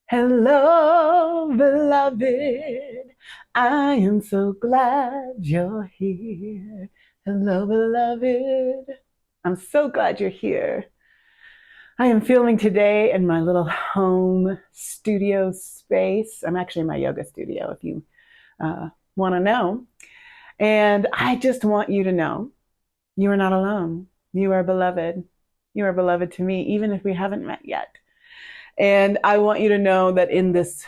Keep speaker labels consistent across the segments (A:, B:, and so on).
A: Hello, beloved. I am so glad you're here. Hello, beloved. I'm so glad you're here. I am filming today in my little home studio space. I'm actually in my yoga studio, if you want to know. And I just want you to know you are not alone. You are beloved. You are beloved to me, even if we haven't met yet. And I want you to know that in this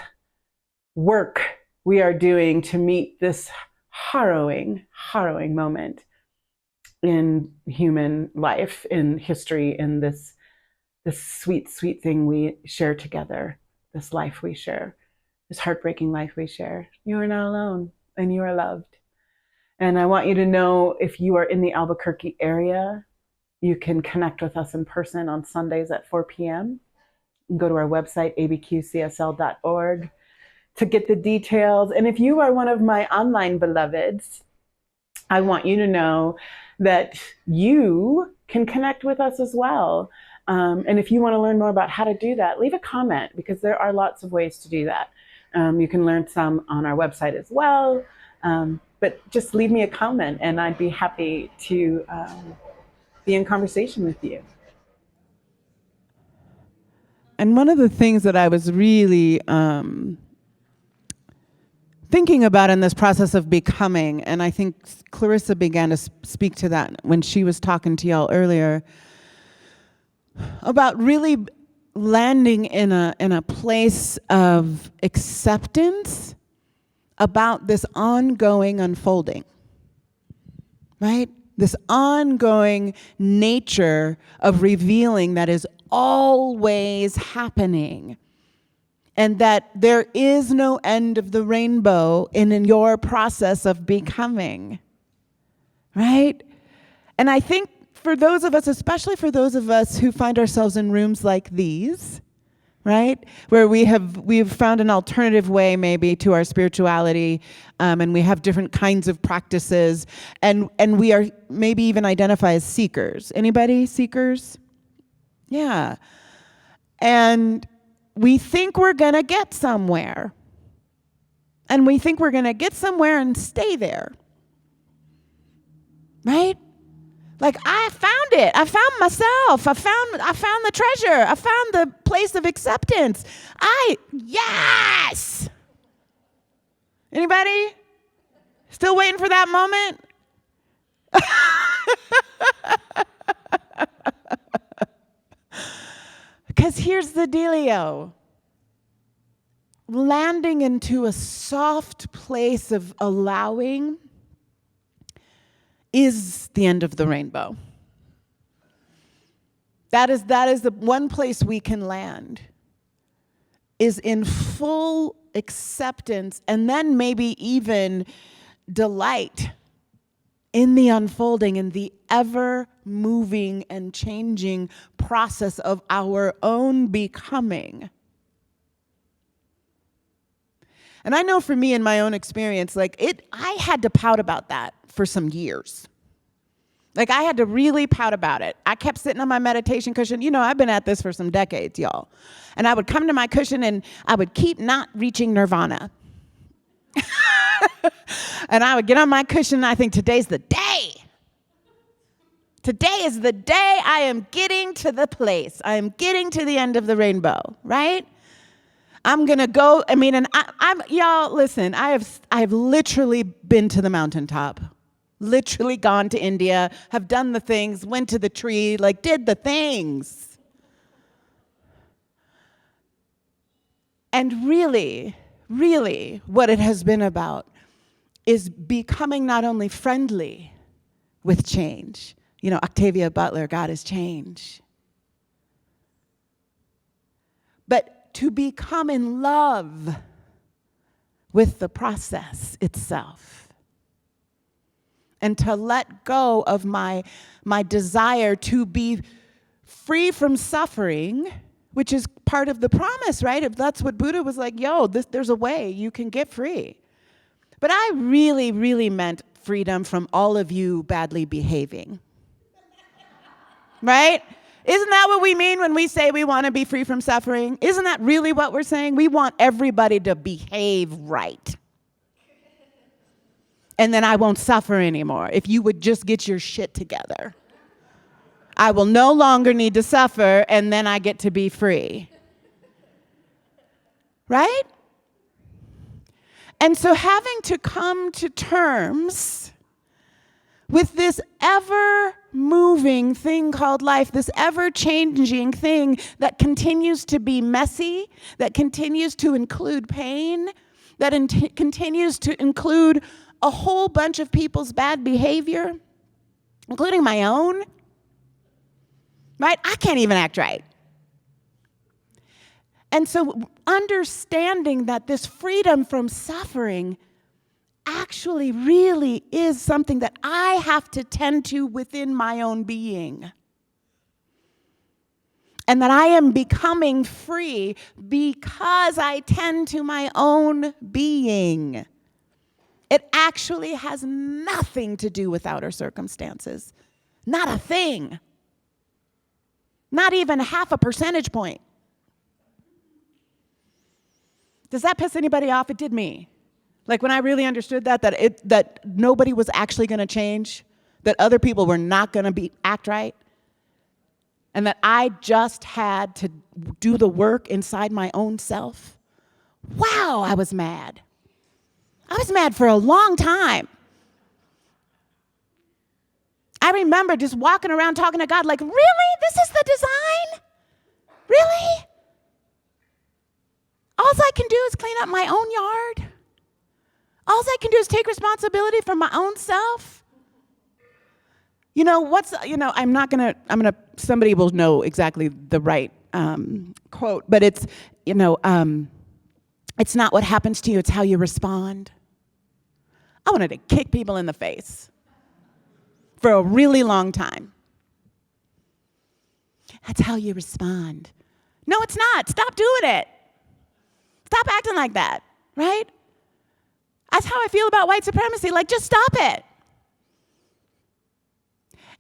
A: work we are doing to meet this harrowing moment in human life, in history, in this sweet thing we share together, this life we share, this heartbreaking life we share. You are not alone, and you are loved. And I want you to know, if you are in the Albuquerque area, you can connect with us in person on Sundays at 4 p.m. Go to our website, ABQCSL.org, to get the details. And if you are one of my online beloveds, I want you to know that you can connect with us as well. And if you want to learn more about how to do that, leave a comment, because there are lots of ways to do that. You can learn some on our website as well. But just leave me a comment and I'd be happy to be in conversation with you. And one of the things that I was really thinking about in this process of becoming, and I think Clarissa began to speak to that when she was talking to y'all earlier, about really landing in a place of acceptance about this ongoing unfolding, right? This ongoing nature of revealing that is always happening, and that there is no end of the rainbow in your process of becoming, right? And I think for those of us, especially for those of us who find ourselves in rooms like these, right, where we've found an alternative way maybe to our spirituality, and we have different kinds of practices, and we are maybe even identify as seekers. Anybody seekers? Yeah. And we think we're gonna get somewhere. And we think we're gonna get somewhere and stay there. Right? Like, I found it. I found myself. I found the treasure. I found the place of acceptance. Yes! Anybody? Still waiting for that moment? Because here's the dealio. Landing into a soft place of allowing is the end of the rainbow. That is the one place we can land, is in full acceptance, and then maybe even delight in the unfolding, in the ever-moving and changing process of our own becoming. And I know for me, in my own experience, I had to pout about that for some years. Like, I had to really pout about it. I kept sitting on my meditation cushion. You know, I've been at this for some decades, y'all. And I would come to my cushion and I would keep not reaching nirvana. And I would get on my cushion and I think, today's the day. Today is the day I am getting to the place. I am getting to the end of the rainbow, right? I'm gonna go, y'all, listen, I have literally been to the mountaintop. Literally gone to India, have done the things, went to the tree, did the things. And really, really, what it has been about is becoming not only friendly with change. You know, Octavia Butler, God is change. But to become in love with the process itself. And to let go of my desire to be free from suffering, which is part of the promise, right? If that's what Buddha was like, there's a way you can get free. But I really, really meant freedom from all of you badly behaving. right? Isn't that what we mean when we say we want to be free from suffering? Isn't that really what we're saying? We want everybody to behave right. And then I won't suffer anymore if you would just get your shit together. I will no longer need to suffer, and then I get to be free. Right? And so having to come to terms with this ever-moving thing called life, this ever-changing thing that continues to be messy, that continues to include pain, that continues to include a whole bunch of people's bad behavior, including my own, right? I can't even act right. And so understanding that this freedom from suffering actually really is something that I have to tend to within my own being. And that I am becoming free because I tend to my own being. It actually has nothing to do with outer circumstances. Not a thing. Not even half a percentage point. Does that piss anybody off? It did me. Like when I really understood that nobody was actually going to change, that other people were not going to act right, and that I just had to do the work inside my own self. Wow, I was mad. I was mad for a long time. I remember just walking around talking to God like, really? This is the design? Really? All I can do is clean up my own yard? All I can do is take responsibility for my own self? Somebody will know exactly the right quote, but it's not what happens to you, it's how you respond. I wanted to kick people in the face for a really long time. That's how you respond. No, it's not. Stop doing it. Stop acting like that, right? That's how I feel about white supremacy. Like, just stop it.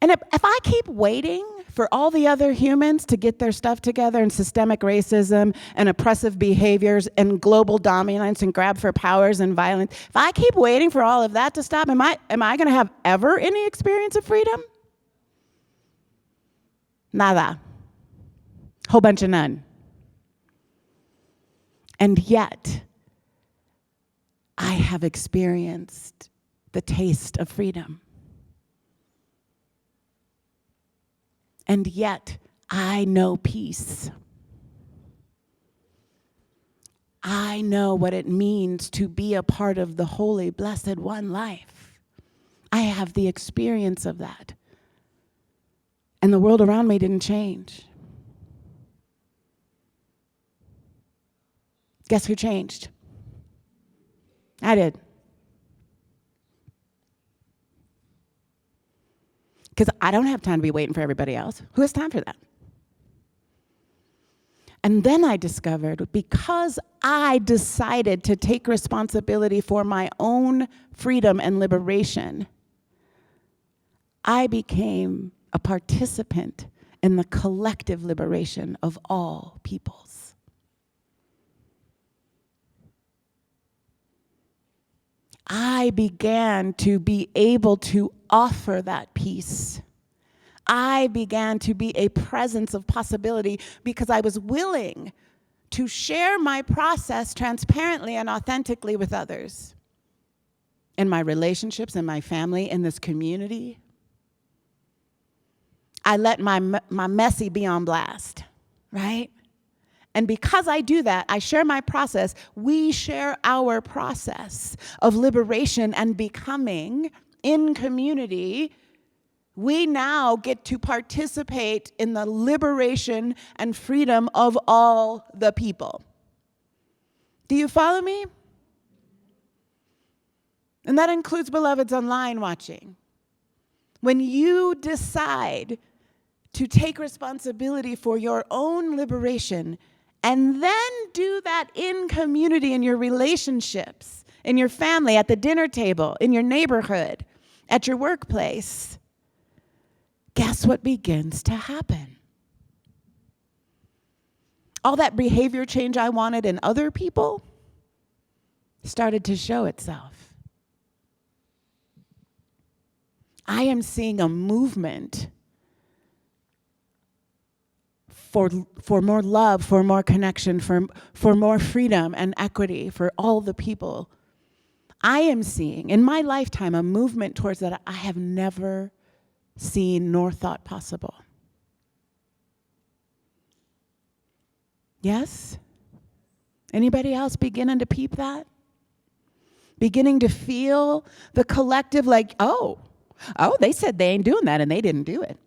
A: And if I keep waiting for all the other humans to get their stuff together and systemic racism and oppressive behaviors and global dominance and grab for powers and violence, if I keep waiting for all of that to stop, am I going to have ever any experience of freedom? Nada. Whole bunch of none. And yet, I have experienced the taste of freedom. And yet, I know peace. I know what it means to be a part of the holy, blessed one life. I have the experience of that. And the world around me didn't change. Guess who changed? I did. Because I don't have time to be waiting for everybody else. Who has time for that? And then I discovered, because I decided to take responsibility for my own freedom and liberation, I became a participant in the collective liberation of all peoples. I began to be able to offer that peace. I began to be a presence of possibility because I was willing to share my process transparently and authentically with others. In my relationships, in my family, in this community. I let my messy be on blast, right? And because I do that, I share my process, we share our process of liberation and becoming in community. We now get to participate in the liberation and freedom of all the people. Do you follow me? And that includes beloveds online watching. When you decide to take responsibility for your own liberation, and then do that in community, in your relationships, in your family, at the dinner table, in your neighborhood, at your workplace, guess what begins to happen? All that behavior change I wanted in other people started to show itself. I am seeing a movement for more love, for more connection, for more freedom and equity for all the people. I am seeing, in my lifetime, a movement towards that I have never seen nor thought possible. Yes? Anybody else beginning to peep that? Beginning to feel the collective like, oh, they said they ain't doing that and they didn't do it.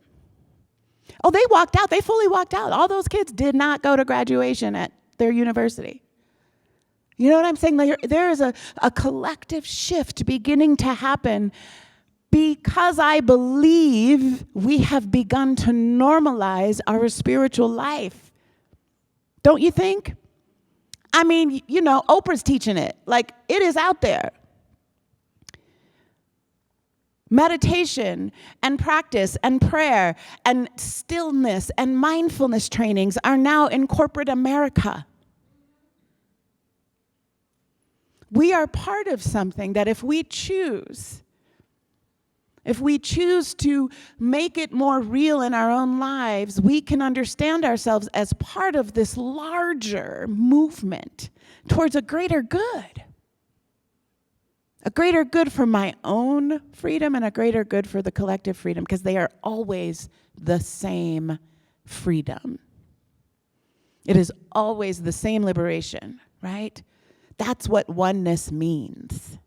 A: Oh, they walked out. They fully walked out. All those kids did not go to graduation at their university. You know what I'm saying? There is a collective shift beginning to happen because I believe we have begun to normalize our spiritual life. Don't you think? I mean, you know, Oprah's teaching it. Like, it is out there. Meditation and practice and prayer and stillness and mindfulness trainings are now in corporate America. We are part of something that if we choose to make it more real in our own lives, we can understand ourselves as part of this larger movement towards a greater good. A greater good for my own freedom and a greater good for the collective freedom, because they are always the same freedom. It is always the same liberation, right? That's what oneness means.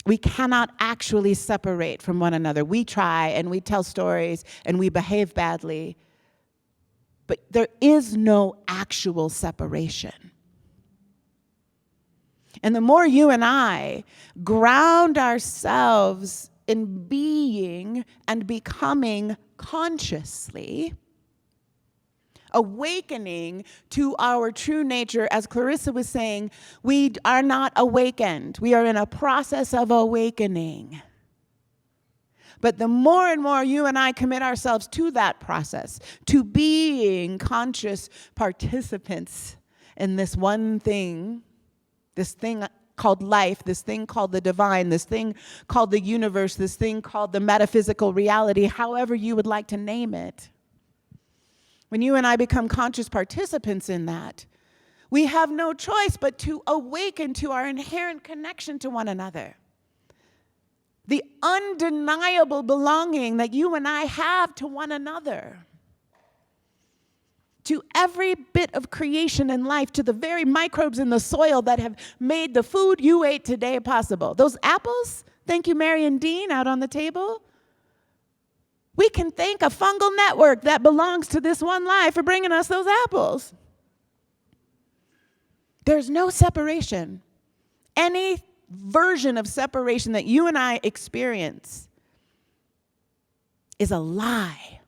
A: We cannot actually separate from one another. We try and we tell stories and we behave badly, but there is no actual separation. And the more you and I ground ourselves in being and becoming consciously, awakening to our true nature, as Clarissa was saying, we are not awakened. We are in a process of awakening. But the more and more you and I commit ourselves to that process, to being conscious participants in this one thing, this thing called life, this thing called the divine, this thing called the universe, this thing called the metaphysical reality, however you would like to name it. When you and I become conscious participants in that, we have no choice but to awaken to our inherent connection to one another. The undeniable belonging that you and I have to one another. To every bit of creation in life, to the very microbes in the soil that have made the food you ate today possible. Those apples, thank you, Mary and Dean, out on the table. We can thank a fungal network that belongs to this one life for bringing us those apples. There's no separation. Any version of separation that you and I experience is a lie.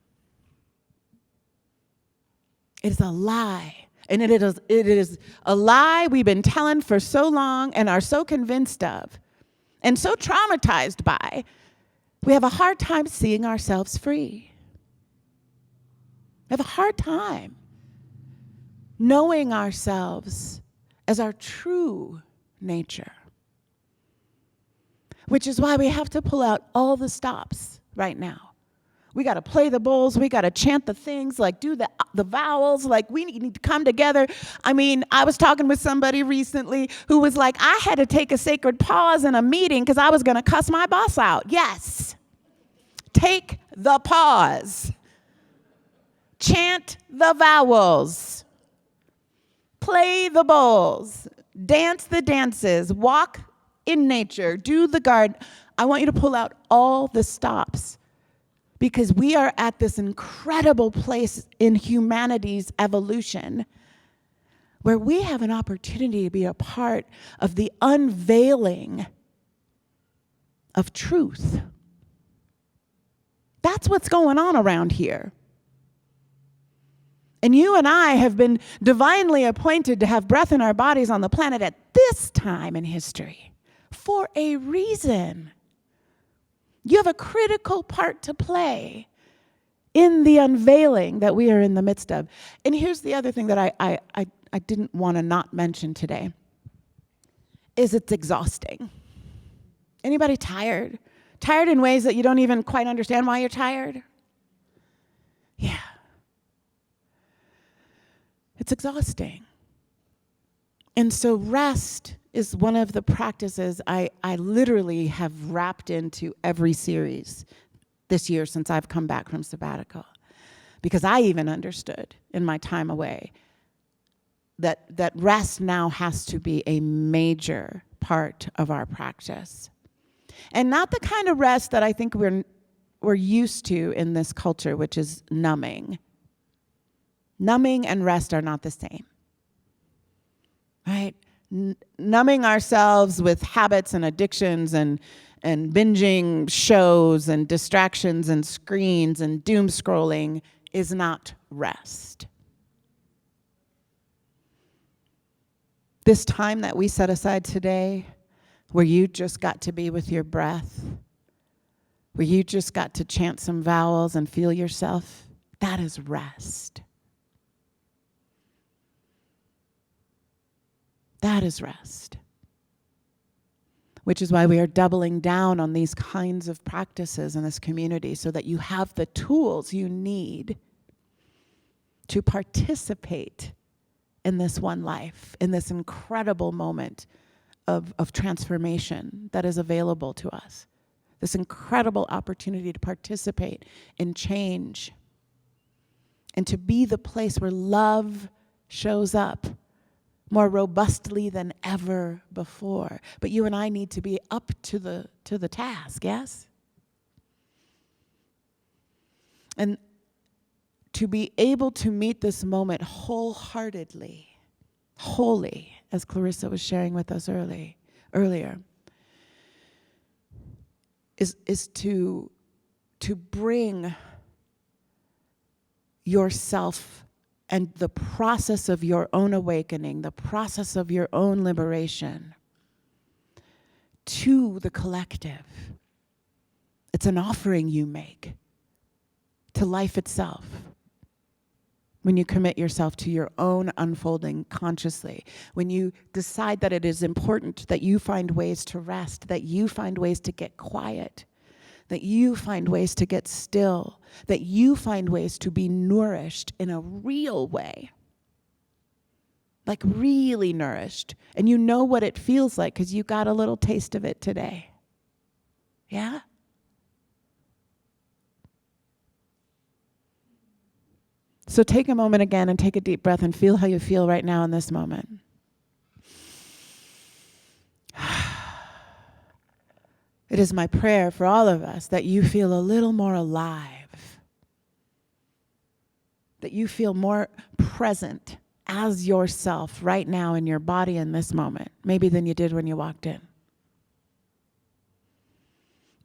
A: It is a lie. And it is a lie we've been telling for so long and are so convinced of and so traumatized by, we have a hard time seeing ourselves free. We have a hard time knowing ourselves as our true nature. Which is why we have to pull out all the stops right now. We got to play the bowls. We got to chant the things, like do the vowels. Like we need to come together. I mean, I was talking with somebody recently who was like, I had to take a sacred pause in a meeting because I was going to cuss my boss out. Yes. Take the pause. Chant the vowels. Play the bowls. Dance the dances. Walk in nature. Do the garden. I want you to pull out all the stops. Because we are at this incredible place in humanity's evolution where we have an opportunity to be a part of the unveiling of truth. That's what's going on around here. And you and I have been divinely appointed to have breath in our bodies on the planet at this time in history for a reason. You have a critical part to play in the unveiling that we are in the midst of. And here's the other thing that I didn't want to not mention today, is it's exhausting. Anybody tired? Tired in ways that you don't even quite understand why you're tired? Yeah. It's exhausting. And so rest is one of the practices I literally have wrapped into every series this year since I've come back from sabbatical. Because I even understood in my time away that rest now has to be a major part of our practice. And not the kind of rest that I think we're used to in this culture, which is numbing. Numbing and rest are not the same, right? Numbing ourselves with habits and addictions and binging shows and distractions and screens and doom scrolling is not rest. This time that we set aside today, where you just got to be with your breath, where you just got to chant some vowels and feel yourself, that is rest. That is rest. Which is why we are doubling down on these kinds of practices in this community, so that you have the tools you need to participate in this one life, in this incredible moment of transformation that is available to us. This incredible opportunity to participate in change and to be the place where love shows up more robustly than ever before. But you and I need to be up to the task, yes? And to be able to meet this moment wholeheartedly, wholly, as Clarissa was sharing with us earlier, is to bring yourself and the process of your own awakening, the process of your own liberation to the collective. It's an offering you make to life itself when you commit yourself to your own unfolding consciously, when you decide that it is important that you find ways to rest, that you find ways to get quiet, that you find ways to get still, that you find ways to be nourished in a real way. Like really nourished. And you know what it feels like because you got a little taste of it today. Yeah? So take a moment again and take a deep breath and feel how you feel right now in this moment. It is my prayer for all of us that you feel a little more alive, that you feel more present as yourself right now in your body in this moment, maybe than you did when you walked in.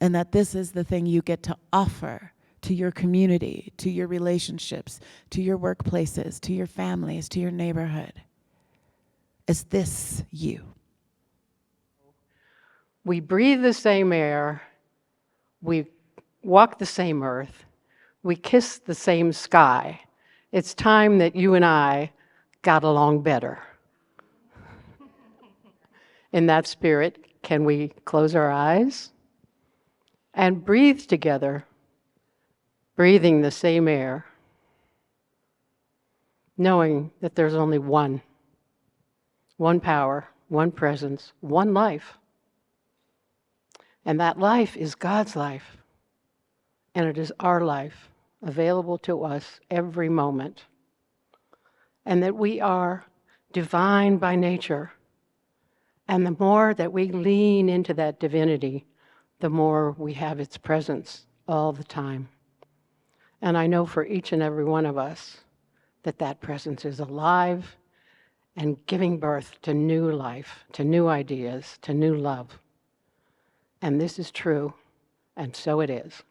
A: And that this is the thing you get to offer to your community, to your relationships, to your workplaces, to your families, to your neighborhood. Is this you?
B: We breathe the same air, we walk the same earth, we kiss the same sky. It's time that you and I got along better. In that spirit, can we close our eyes and breathe together, breathing the same air, knowing that there's only one power, one presence, one life. And that life is God's life. And it is our life, available to us every moment. And that we are divine by nature. And the more that we lean into that divinity, the more we have its presence all the time. And I know for each and every one of us that that presence is alive and giving birth to new life, to new ideas, to new love. And this is true, and so it is.